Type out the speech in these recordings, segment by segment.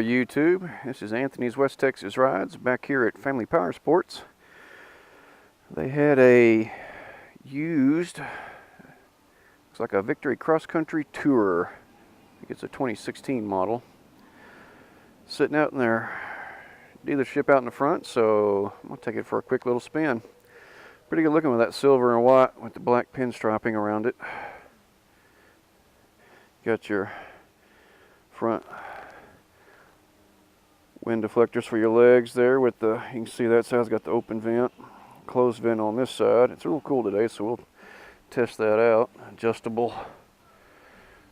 YouTube, this is Anthony's West Texas Rides back here at Family Powersports. They had a used, looks like a Victory Cross Country Tourer. I think it's a 2016 model, sitting out in their dealership out in the front, so I'm going to take it for a quick little spin. Pretty good looking with that silver and white with the black pinstriping around it. Got your front wind deflectors for your legs there with the, you can see that side's got the open vent, closed vent on this side. It's real cool today, so we'll test that out. Adjustable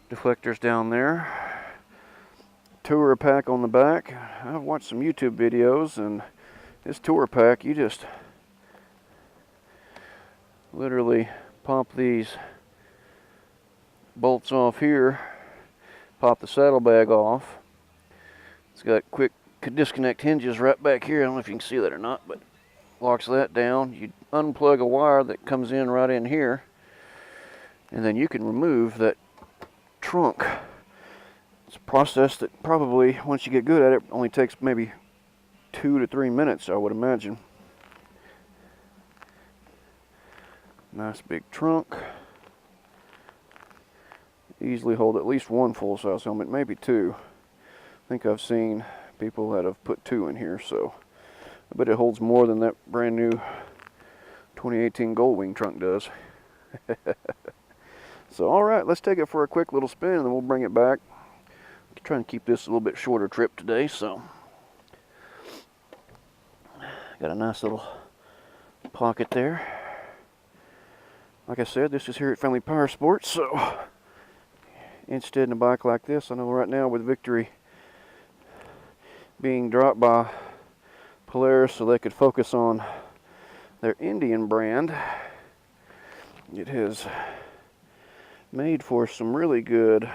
deflectors down there. Tourer pack on the back. I've watched some YouTube videos, and this Tourer pack, you just literally pop these bolts off here, pop the saddlebag off. It's got quick disconnect hinges right back here. I don't know if you can see that or not, but locks that down. You unplug a wire that comes in right in here, and then you can remove that trunk. It's a process that probably, once you get good at it, only takes maybe 2 to 3 minutes, I would imagine. Nice big trunk. Easily hold at least one full-size helmet, maybe two. I think I've seen people that have put 2 in here, so I bet it holds more than that brand new 2018 Goldwing trunk does. So alright, let's take it for a quick little spin and then we'll bring it back. I'm trying to keep this a little bit shorter trip today, so got a nice little pocket there. Like I said, this is here at Family Powersports, so interested in a bike like this. I know right now with Victory being dropped by Polaris so they could focus on their Indian brand, it has made for some really good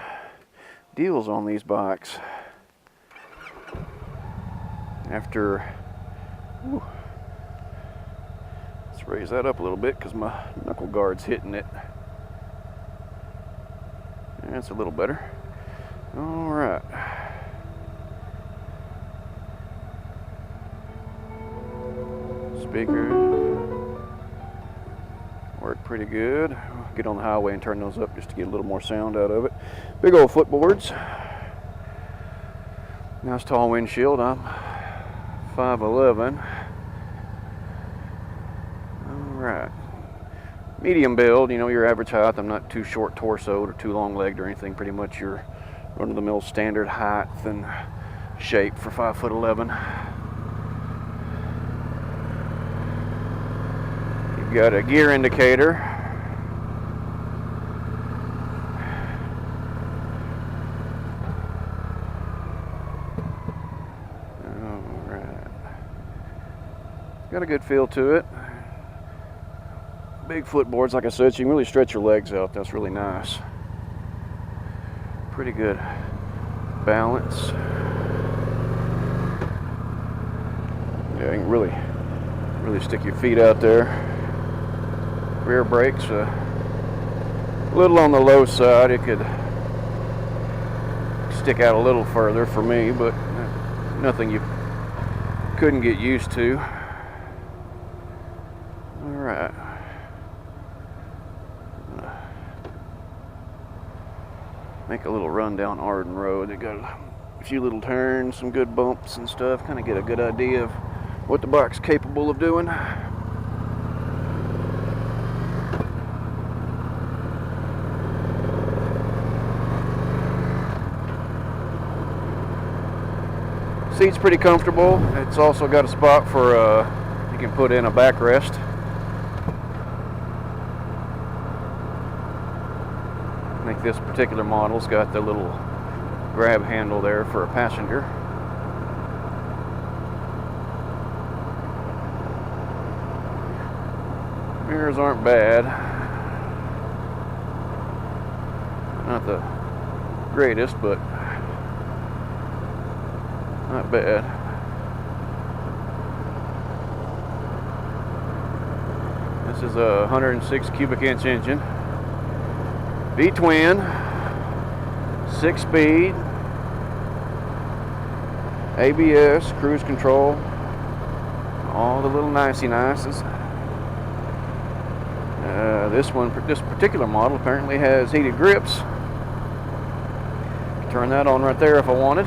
deals on these bikes. After, let's raise that up a little bit because my knuckle guard's hitting it. That's a little better. All right. Speaker work pretty good. Get on the highway and turn those up just to get a little more sound out of it. Big old footboards. Nice tall windshield. I'm 5'11". All right. Medium build, you know, your average height. I'm not too short torsoed or too long legged or anything. Pretty much your run-of-the-mill standard height and shape for 5'11". You've got a gear indicator. All right. Got a good feel to it. Big footboards, like I said, so you can really stretch your legs out. That's really nice. Pretty good balance. Yeah, you can really stick your feet out there. Rear brakes a little on the low side. It could stick out a little further for me, but nothing you couldn't get used to. All right. Make a little run down Arden Road. They got a few little turns, some good bumps and stuff. Kind of get a good idea of what the bike's capable of doing. Seat's pretty comfortable. It's also got a spot for you can put in a backrest. I think this particular model's got the little grab handle there for a passenger. Mirrors aren't bad. Not the greatest, but not bad. This is a 106 cubic inch engine. V-twin, 6-speed, ABS, cruise control, all the little nicey nices. This particular model apparently has heated grips. Turn that on right there if I wanted.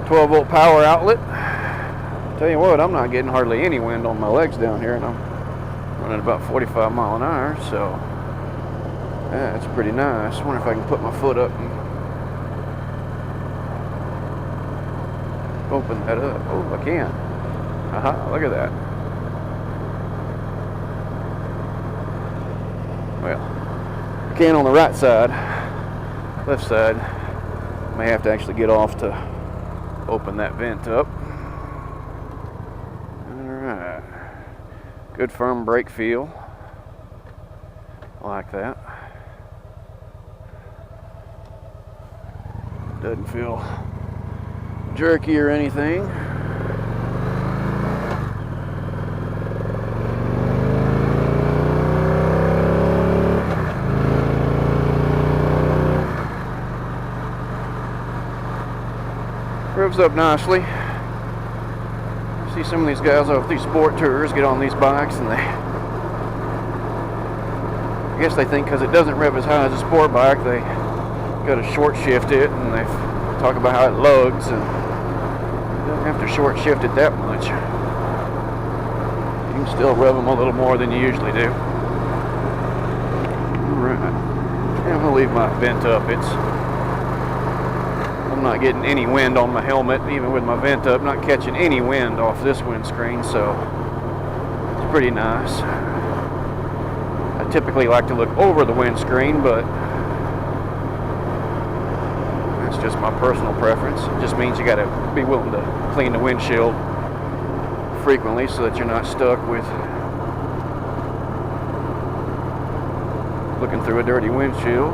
12-volt power outlet. Tell you what, I'm not getting hardly any wind on my legs down here, and I'm running about 45 miles an hour, so that's pretty nice. I wonder if I can put my foot up and open that up. Oh, I can. Aha, look at that. Well, I can on the right side. Left side, may have to actually get off to open that vent up. Alright. Good firm brake feel. I like that. Doesn't feel jerky or anything. Revs up nicely. I see some of these guys off these sport tours get on these bikes and I guess they think because it doesn't rev as high as a sport bike, they got to short shift it, and they talk about how it lugs, and you don't have to short shift it that much. You can still rev them a little more than you usually do. Alright, I'm going to leave my vent up. I'm not getting any wind on my helmet, even with my vent up, not catching any wind off this windscreen, so it's pretty nice. I typically like to look over the windscreen, but that's just my personal preference. It just means you got to be willing to clean the windshield frequently so that you're not stuck with looking through a dirty windshield.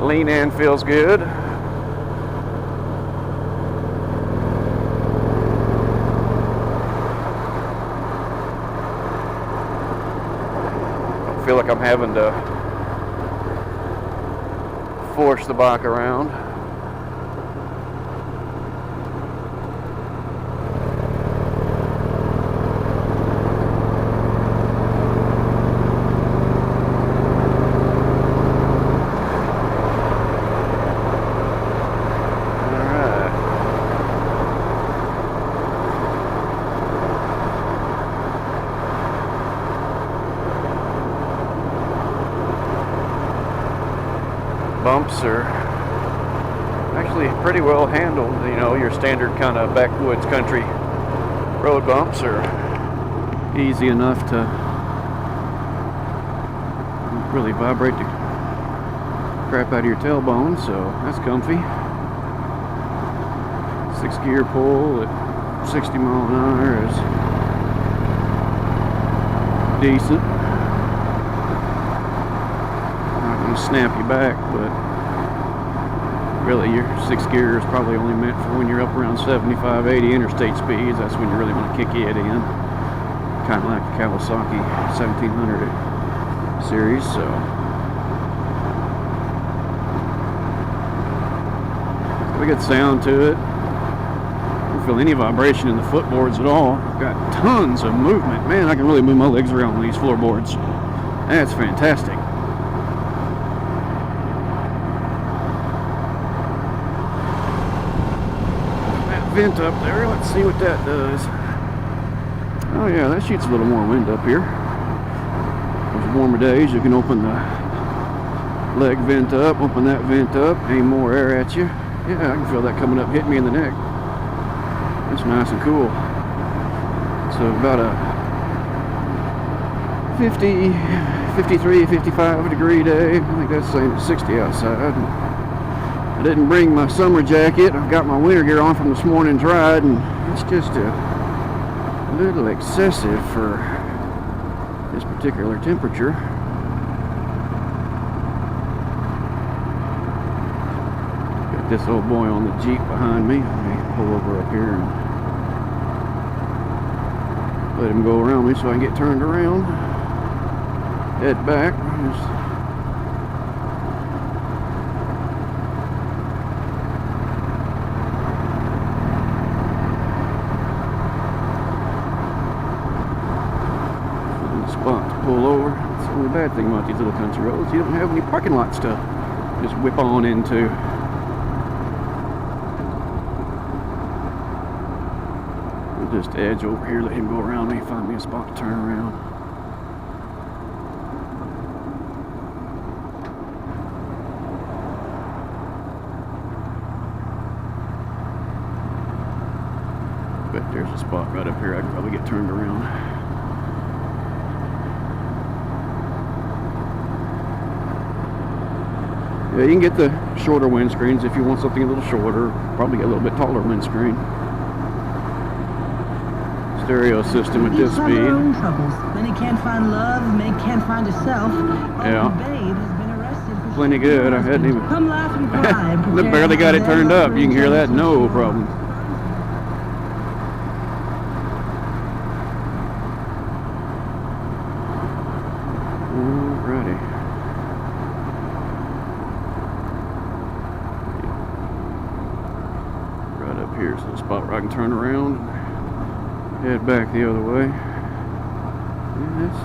Lean in feels good. Don't feel like I'm having to force the bike around. Bumps are actually pretty well handled. You know, your standard kind of backwoods country road bumps are easy enough to really vibrate the crap out of your tailbone, so that's comfy. 6-gear pull at 60 miles an hour is decent. Snap you back, but really your 6-gear is probably only meant for when you're up around 75, 80 interstate speeds. That's when you really want to kick it in, kind of like the Kawasaki 1700 series. So it's got a good sound to it. I don't feel any vibration in the footboards at all. I've got tons of movement. Man, I can really move my legs around on these floorboards. That's fantastic. Vent up there, let's see what that does. Oh yeah, that shoots a little more wind up here. Those warmer days, you can open the leg vent up, open that vent up, aim more air at you. Yeah, I can feel that coming up, hitting me in the neck. That's nice and cool. So about a 50, 53, 55 degree day. I think that's the same as 60 outside. I didn't bring my summer jacket. I've got my winter gear on from this morning's ride, and it's just a little excessive for this particular temperature. Got this old boy on the Jeep behind me. Let me pull over up here and let him go around me so I can get turned around. Head back. Just spot to pull over. That's the only bad thing about these little country roads. You don't have any parking lots to just whip on into. We'll just edge over here, let him go around me, find me a spot to turn around. Bet there's a spot right up here I could probably get turned around. Yeah, you can get the shorter windscreens if you want something a little shorter. Probably get a little bit taller windscreen. Stereo system at this speed. Own troubles. Many can't find love, many can't find herself. Yeah. Babe has been arrested for Plenty good. I hadn't even. Come laugh and cry. Barely got it turned up. You can hear that, no problem. Alrighty. Right up here is the spot where I can turn around and head back the other way. And it's,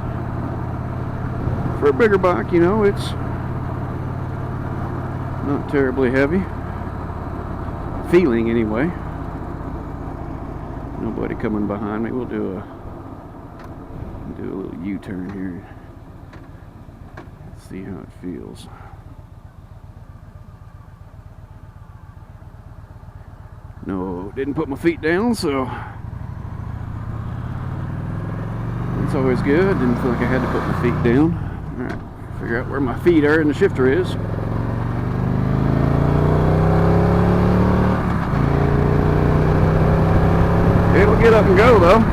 for a bigger bike, you know, it's not terribly heavy. Feeling anyway. Nobody coming behind me. We'll do a little U-turn here. See how it feels. No, didn't put my feet down, so it's always good. Didn't feel like I had to put my feet down. Alright, figure out where my feet are and the shifter is. It'll get up and go though.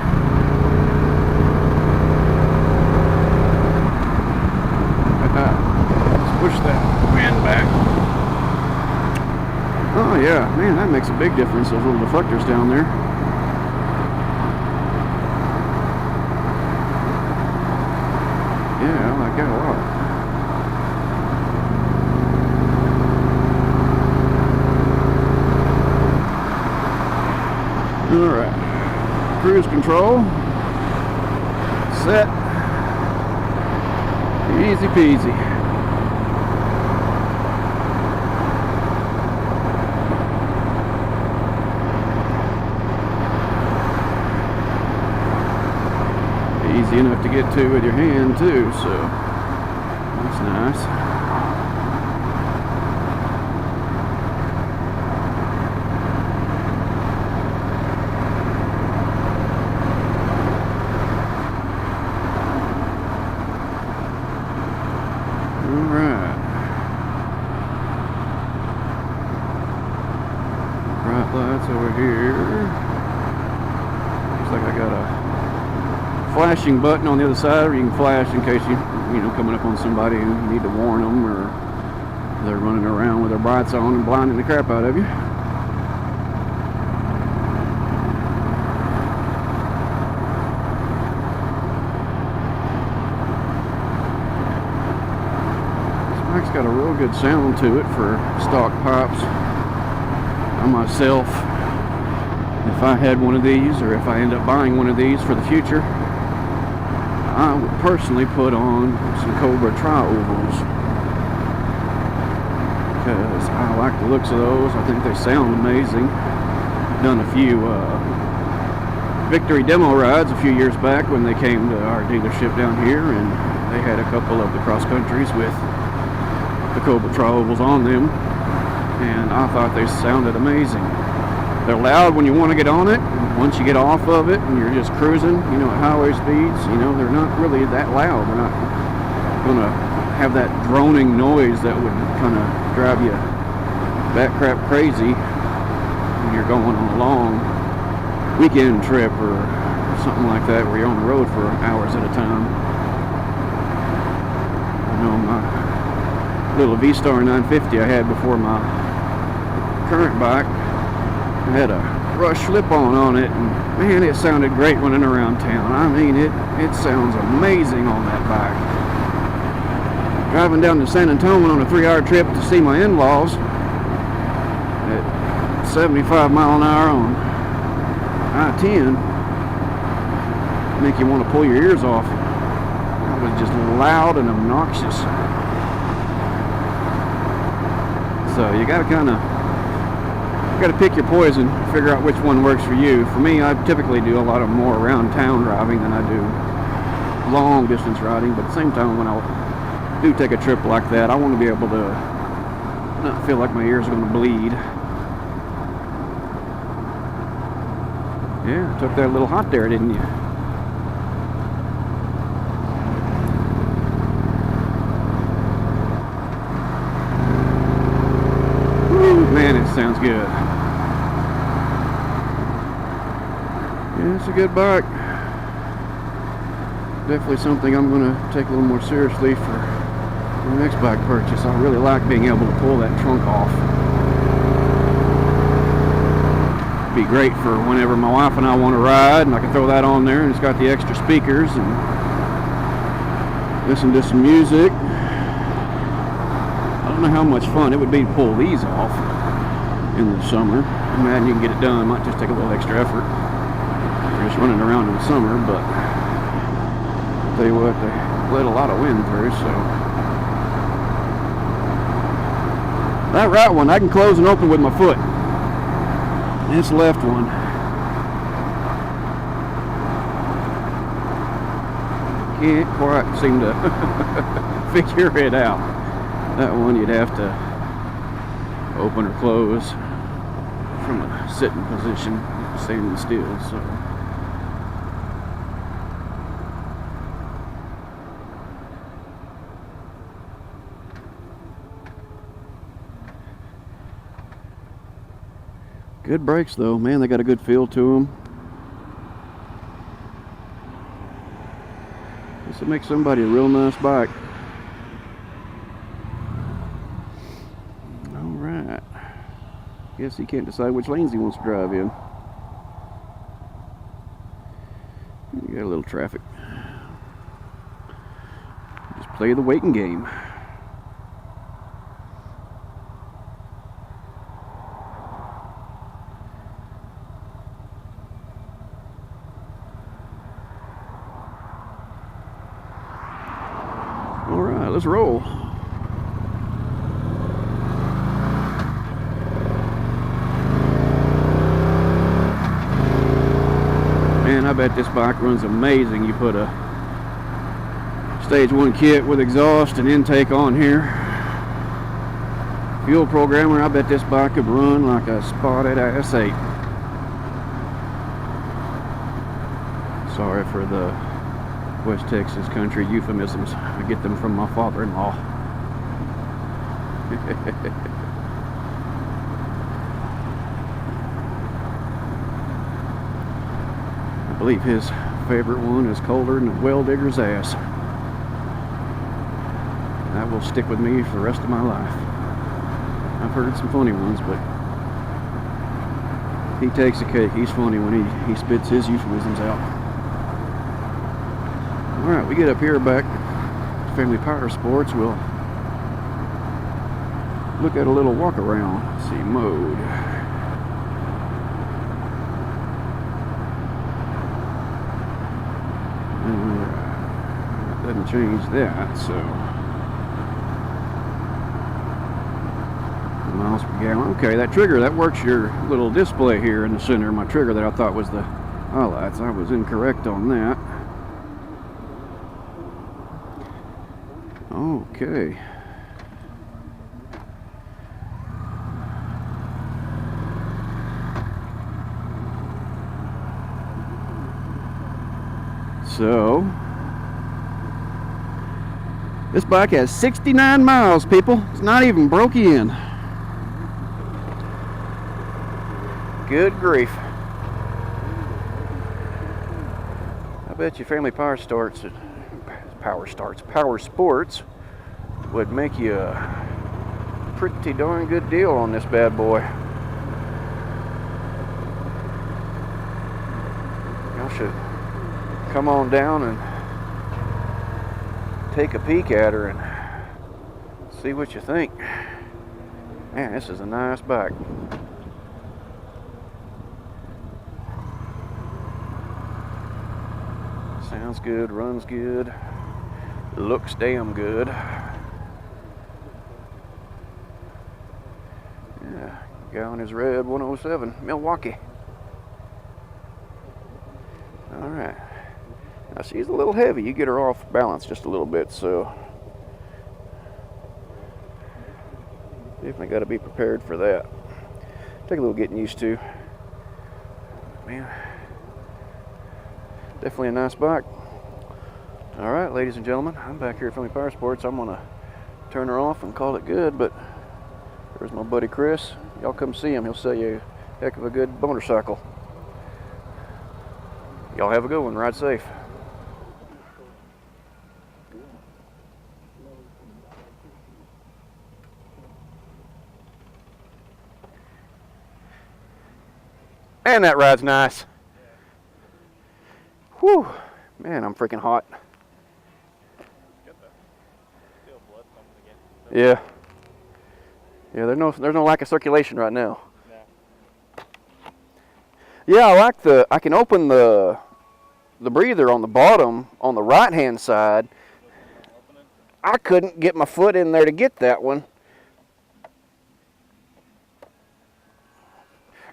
Push that wind back. Oh yeah, man, that makes a big difference, those little deflectors down there. Yeah, I like that a lot. Alright, cruise control, set, easy peasy. Easy enough to get to with your hand too, so that's nice. Alright. Bright lights over here. Looks like I got a flashing button on the other side where you can flash in case you know, coming up on somebody who you need to warn them, or they're running around with their brights on and blinding the crap out of you. This bike's got a real good sound to it for stock pipes. I myself, if I had one of these, or if I end up buying one of these for the future, I would personally put on some Cobra tri-ovals because I like the looks of those. I think they sound amazing. Done a few victory demo rides a few years back when they came to our dealership down here, and they had a couple of the cross countries with the Cobra tri-ovals on them, and I thought they sounded amazing. They're loud when you want to get on it. Once you get off of it and you're just cruising, you know, at highway speeds, you know, they're not really that loud. They're not going to have that droning noise that would kind of drive you bat crap crazy when you're going on a long weekend trip or something like that where you're on the road for hours at a time. I know my little V-Star 950 I had before my current bike, I had a brush slip-on it, and man, it sounded great running around town. I mean, it sounds amazing on that bike. Driving down to San Angelo on a 3-hour trip to see my in-laws at 75 mile an hour on I-10 make you want to pull your ears off. was just loud and obnoxious. So you gotta pick your poison, figure out which one works for you. For me, I typically do a lot of more around town driving than I do long distance riding, but at the same time, when I do take a trip like that, I want to be able to not feel like my ears are going to bleed. Yeah, took that a little hot there, didn't you? Woo, man, it sounds good. Yeah, it's a good bike. Definitely something I'm going to take a little more seriously for the next bike purchase. I really like being able to pull that trunk off. Be great for whenever my wife and I want to ride, and I can throw that on there, and it's got the extra speakers and listen to some music. I don't know how much fun it would be to pull these off in the summer. Imagine you can get it done. It might just take a little extra effort. You're just running around in the summer, but I'll tell you what, they let a lot of wind through, so. That right one, I can close and open with my foot. This left one, can't quite seem to figure it out. That one you'd have to open or close from a sitting position, standing still, so. Good brakes though, man, they got a good feel to them. This will make somebody a real nice bike. Alright. Guess he can't decide which lanes he wants to drive in. You got a little traffic. Just play the waiting game. Alright, let's roll. Man, I bet this bike runs amazing. You put a stage 1 kit with exhaust and intake on here. Fuel programmer, I bet this bike could run like a spotted ass 8. Sorry for the West Texas country euphemisms. I get them from my father-in-law. I believe his favorite one is colder than a well digger's ass. That will stick with me for the rest of my life. I've heard some funny ones, but he takes the cake. He's funny when he spits his euphemisms out. Alright, we get up here back to Family Powersports. We'll look at a little walk around. Let's see, mode. Doesn't change that, so. Miles per gallon. Okay, that trigger, that works your little display here in the center. My trigger that I thought was the highlights. I was incorrect on that. Okay. So, this bike has 69 miles, people. It's not even broke in. Good grief. I bet you Family Powersports would make you a pretty darn good deal on this bad boy. Y'all should come on down and take a peek at her and see what you think. Man, this is a nice bike. Sounds good, runs good. Looks damn good. Yeah, guy on his red 107, Milwaukee. All right. Now she's a little heavy. You get her off balance just a little bit, so definitely got to be prepared for that. Take a little getting used to. Man, definitely a nice bike. All right, ladies and gentlemen, I'm back here at Family Powersports. I'm gonna turn her off and call it good, but there's my buddy Chris. Y'all come see him. He'll sell you a heck of a good motorcycle. Y'all have a good one. Ride safe. And that ride's nice. Whew. Man, I'm freaking hot. Yeah. Yeah, there's no lack of circulation right now. Yeah, I can open the breather on the bottom on the right hand side. I couldn't get my foot in there to get that one.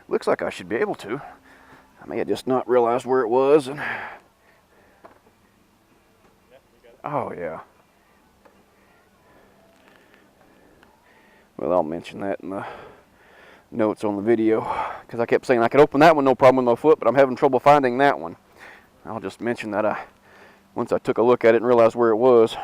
Looks like I should be able to. I may have just not realized where it was. And oh yeah. Well, I'll mention that in the notes on the video, because I kept saying I could open that one no problem with my foot, but I'm having trouble finding that one. I'll just mention that once I took a look at it and realized where it was.